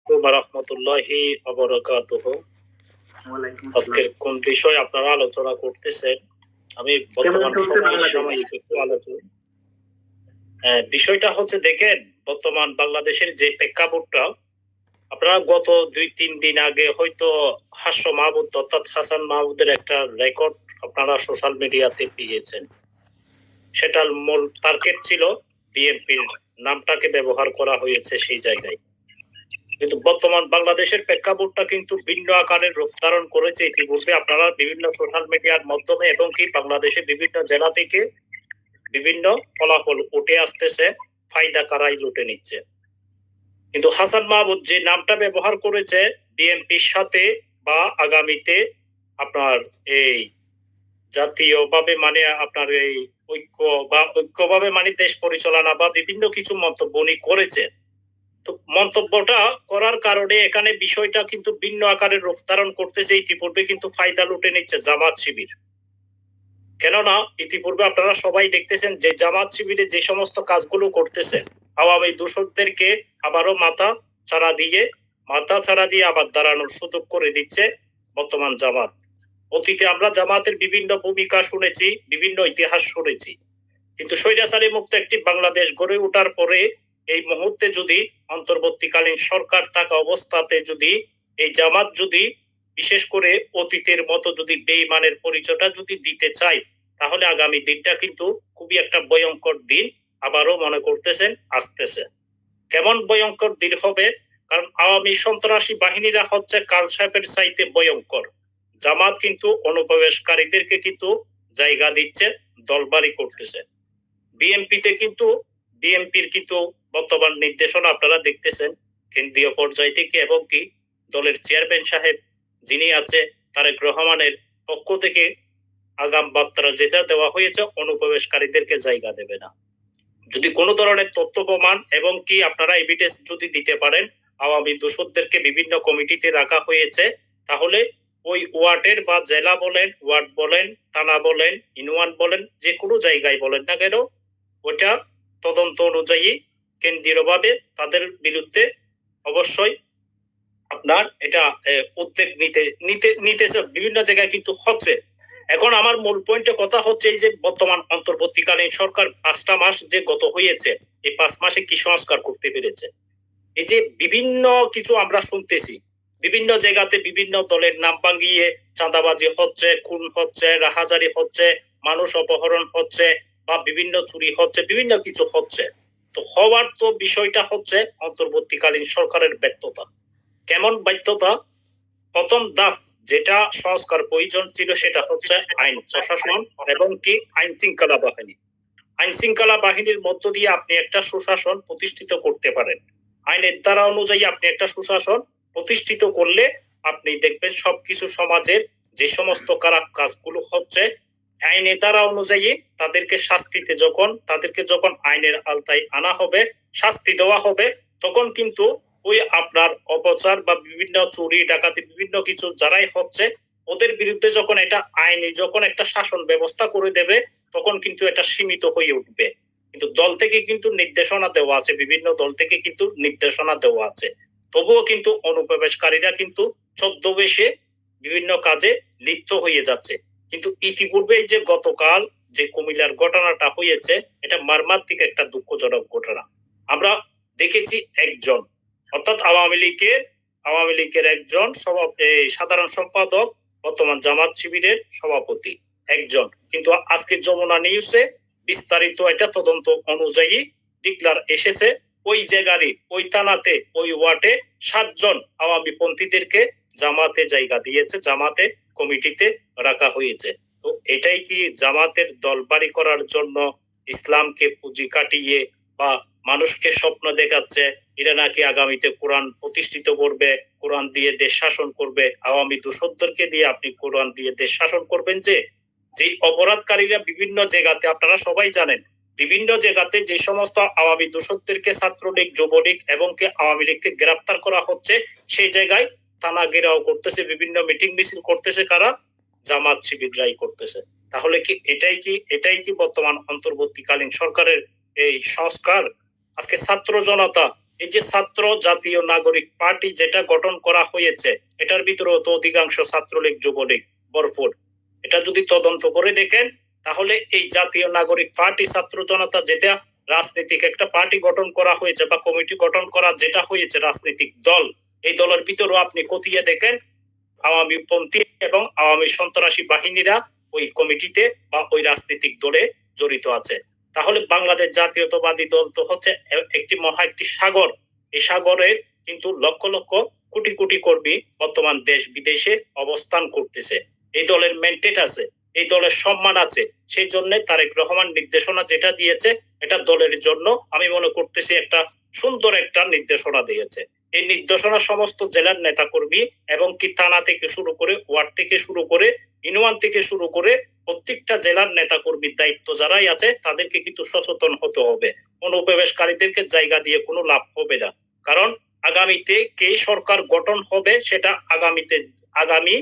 ওয়া রাহমাতুল্লাহি ওয়া বারাকাতুহু। আজকের কোন বিষয় আপনারা আলোচনা করতেছেন? আমি বর্তমান সমসাময়িক একটু আলোচনা। বিষয়টা হচ্ছে, দেখেন বর্তমান বাংলাদেশের যে প্রেক্ষাপটটা, আপনারা গত 2-3 দিন আগে হয়তো হাস্য মাহমুদ অর্থাৎ হাসান মাহমুদের একটা রেকর্ড আপনারা সোশ্যাল মিডিয়াতে পেয়েছেন। সেটার মূল টার্গেট ছিল বিএনপির নামটাকে ব্যবহার করা হয়েছে সেই জায়গায়। কিন্তু বর্তমান বাংলাদেশের প্রেক্ষাপটটা কিন্তু ভিন্ন আকারের রূপ ধারণ করেছে। ইতিপূর্বে আপনারা বিভিন্ন সোশ্যাল মিডিয়ার মাধ্যমে এবং কি বাংলাদেশের বিভিন্ন জেলা থেকে বিভিন্ন ফলাফল উঠে আসতেছে, ফায়দা কারাই লুটে নিচ্ছে। কিন্তু হাসান মাহমুদ যে নামটা ব্যবহার করেছে বিএনপির সাথে বা আগামীতে আপনার এই জাতীয়ভাবে মানে আপনার এই ঐক্যভাবে মানে দেশ পরিচালনা বা বিভিন্ন কিছু মন্তব্য উনি করেছে। তো মন্তব্যটা করার কারণে এখানে বিষয়টা কিন্তু ভিন্ন আকারের রূপ ধারণ করতেছে। ইতিপূর্বে কিন্তু ফায়দা লুটে নিচ্ছে জামাত শিবির। কেননা ইতিপূর্বে আপনারা সবাই দেখতেছেন যে জামাত শিবিরে যে সমস্ত কাজগুলো করতেছে, আওয়ামী দূষকদেরকে আবারও মাথা ছাড়া দিয়ে আবার দাঁড়ানোর সুযোগ করে দিচ্ছে বর্তমান জামাত। অতীতে আমরা জামাতের বিভিন্ন ভূমিকা শুনেছি, বিভিন্ন ইতিহাস শুনেছি, কিন্তু স্বৈরাচারী মুক্ত একটি বাংলাদেশ গড়ে ওঠার পরে এই মুহূর্তে যদি অন্তর্বর্তীকালীন সরকার থাকা অবস্থাতে যদি এই জামাত যদি বিশেষ করে অতীতের মতো যদি বেঈমানের পরিচয়টা যদি দিতে চায়, তাহলে আগামী দিনটা কিন্তু খুবই একটা ভয়ঙ্কর দিন আবারও মনে করতেছেন আসতেছে। কেমন ভয়ঙ্কর দিন হবে? কারণ আওয়ামী সন্ত্রাসী বাহিনীরা হচ্ছে কাল সাহেবের চাইতে ভয়ঙ্কর। জামাত কিন্তু অনুপ্রবেশকারীদেরকে কিন্তু জায়গা দিচ্ছে, দলবাড়ি করতেছে। বিএনপির কিন্তু বর্তমান নির্দেশনা আপনারা দেখতেছেন কেন্দ্রীয় পর্যায় থেকে এবং কি দলের চেয়ারম্যান সাহেব যিনি আছে তারেক রহমানের পক্ষ থেকে আগাম বার্তা যেটা দেওয়া হয়েছে, অনুপ্রবেশকারীদেরকে জায়গা দেবে না। যদি কোনো ধরনের তথ্য প্রমাণ এবং কি আপনারা এভিডেন্স যদি দিতে পারেন, আওয়ামী দূষকদেরকে বিভিন্ন কমিটিতে রাখা হয়েছে, তাহলে ওই ওয়ার্ডের বা জেলা বলেন, ওয়ার্ড বলেন, থানা বলেন, ইউনিয়ন বলেন, যে কোনো জায়গায় বলেন না কেন, ওটা তদন্ত অনুযায়ী কেন্দ্রীয়ভাবে তাদের বিরুদ্ধে অবশ্যই আপনার এটা উদ্যোগ নিতেছে বিভিন্ন জায়গায় কিন্তু হচ্ছে। এখন আমার মূল পয়েন্টে কথা হচ্ছে এই যে বর্তমান অন্তর্বর্তীকালীন সরকার 5টা মাস যে গত হয়েছে, এই 5 মাসে কি সংস্কার করতে পেরেছে? এই যে বিভিন্ন কিছু আমরা শুনতেছি, বিভিন্ন জায়গাতে বিভিন্ন দলের নাম ভাঙিয়ে চাঁদাবাজি হচ্ছে, খুন হচ্ছে, রাহাজারি হচ্ছে, মানুষ অপহরণ হচ্ছে বা বিভিন্ন চুরি হচ্ছে, বিভিন্ন কিছু হচ্ছে। তো হওয়ার তো বিষয়টা হচ্ছে অন্তর্বর্তীকালীন সরকারের ব্যর্থতা। কেমন ব্যর্থতা? প্রথম ধাপ যেটা সংস্কার প্রয়োজন ছিল সেটা হচ্ছে আইন প্রশাসন এবং কি আইন শৃঙ্খলা বাহিনী। আইন শৃঙ্খলা বাহিনীর মধ্য দিয়ে আপনি একটা সুশাসন প্রতিষ্ঠিত করতে পারেন। আইনের দ্বারা অনুযায়ী আপনি একটা সুশাসন প্রতিষ্ঠিত করলে আপনি দেখবেন সবকিছু সমাজের যে সমস্ত খারাপ কাজগুলো হচ্ছে আইনের দ্বারা অনুযায়ী তাদেরকে যখন আইনের আওতায় আনা হবে, শাস্তি দেওয়া হবে, তখন কিন্তু ওই আপনার অপচার বা বিভিন্ন চুরি ডাকাতি বিভিন্ন কিছু যারাই হচ্ছে ওদের বিরুদ্ধে যখন এটা আইনি যখন একটা শাসন ব্যবস্থা করে দেবে, তখন কিন্তু এটা সীমিত হয়ে উঠবে। কিন্তু দল থেকে কিন্তু নির্দেশনা দেওয়া আছে, বিভিন্ন দল থেকে কিন্তু নির্দেশনা দেওয়া আছে, তবুও কিন্তু অনুপ্রবেশকারীরা কিন্তু ছদ্মবেশে বিভিন্ন কাজে লিপ্ত হয়ে যাচ্ছে। কিন্তু ইতিপূর্বে যে গতকাল যে কুমিল্লার ঘটনাটা হয়েছে, এটা মর্মান্তিক একটা দুঃখজনক ঘটনা। আমরা দেখেছি একজন অর্থাৎ আওয়ামী লীগের একজন সাধারণ সম্পাদক, বর্তমান জামাত শিবিরের সভাপতি একজন, কিন্তু আজকে যমুনা নিউজে বিস্তারিত এটা তদন্ত অনুযায়ী ডিক্লার এসেছে ওই জায়গারই ওই থানাতে ওই ওয়ার্ডে 7 জন আওয়ামী পন্থীদেরকে জামাতে জায়গা দিয়েছে, জামাতে কমিটিতে রাখা হয়েছে। তো এটাই কি জামাতের দলবাড়ি করার জন্য ইসলামকে পুঁজি কাটিয়ে বা মানুষকে স্বপ্ন দেখাচ্ছে এরা নাকি আগামীতে কোরআন প্রতিষ্ঠিত করবে, কোরআন দিয়ে দেশ শাসন করবে? আওয়ামী দূষকদেরকে দিয়ে আপনি কোরআন দিয়ে দেশ শাসন করবেন? যে অপরাধকারীরা বিভিন্ন জায়গাতে আপনারা সবাই জানেন, বিভিন্ন জায়গাতে যে সমস্ত আওয়ামী দূষকদেরকে ছাত্রলীগ, যুবলীগ এবং আওয়ামী লীগকে গ্রেপ্তার করা হচ্ছে, সেই জায়গায় থানা ঘেরাও করতেছে, বিভিন্ন মিটিং মিছিল করতেছে কারা? জামাত শিবিররাই করতেছে। তাহলে কি এটাই কি বর্তমান অন্তর্বর্তীকালীন সরকারের এই সংস্কার? আজকে ছাত্র জনতা এই যে ছাত্র জাতীয় নাগরিক পার্টি যেটা গঠন করা হয়েছে, এটার ভিতরেও তো অধিকাংশ ছাত্রলীগ যুবলীগ ভরপুর। এটা যদি তদন্ত করে দেখেন তাহলে এই জাতীয় নাগরিক পার্টি ছাত্র জনতা যেটা রাজনৈতিক একটা পার্টি গঠন করা হয়েছে বা কমিটি গঠন করা যেটা হয়েছে রাজনৈতিক দল, এই দলের ভিতরেও আপনি খতিয়ে দেখেন আওয়ামী পন্থী এবং আওয়ামী সন্ত্রাসী বাহিনীরা ওই কমিটিতে বা ওই রাজনৈতিক দলে জড়িত আছে। তাহলে বাংলাদেশ জাতীয়তাবাদী দল তো হচ্ছে একটি একটি সাগর। এই সাগরের কিন্তু লক্ষ লক্ষ কোটি কোটি কর্মী বর্তমান দেশ বিদেশে অবস্থান করতেছে। এই দলের মেন্টেট আছে, এই দলের সম্মান আছে। সেই জন্য তারেক রহমান নির্দেশনা যেটা দিয়েছে এটা দলের জন্য আমি মনে করতেছি একটা সুন্দর একটা নির্দেশনা দিয়েছে। এই নির্দেশনা সমস্ত জেলার নেতাকর্মী এবং কি থানা থেকে শুরু করে ওয়ার্ড থেকে শুরু করে ইউনিয়ন থেকে শুরু করে প্রত্যেকটা জেলার নেতাকর্মীর দায়িত্ব যারাই আছে তাদেরকে কিন্তু সচেতন হতে হবে। অনুপ্রবেশকারীদেরকে জায়গা দিয়ে কোনো লাভ হবে না। কারণ আগামীতে কে সরকার গঠন হবে সেটা আগামী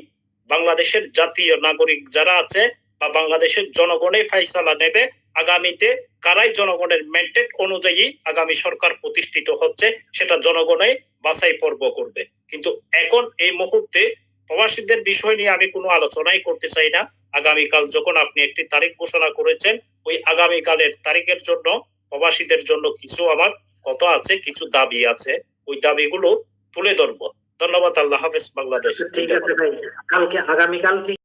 বাংলাদেশের জাতীয় নাগরিক যারা আছে বা বাংলাদেশের জনগণই ফাইসালা নেবে আগামীতে কারাই জনগণের ম্যান্ডেট অনুযায়ী আগামী সরকার প্রতিষ্ঠিত হচ্ছে সেটা জনগণই বাছাই পর্ব করবে। কিন্তু এখন এই মুহূর্তে প্রবাসীদের বিষয় নিয়ে আমি কোনো আলোচনাই করতে চাই না। আগামীকাল যখন আপনি একটি তারিখ ঘোষণা করেছেন ওই আগামীকালের তারিখের জন্য প্রবাসীদের জন্য কিছু আমার কথা আছে, কিছু দাবি আছে, ওই দাবিগুলো তুলে ধরবো। ধন্যবাদ। আল্লাহ হাফেজ। বাংলাদেশ। ঠিক আছে ভাই, আগামীকাল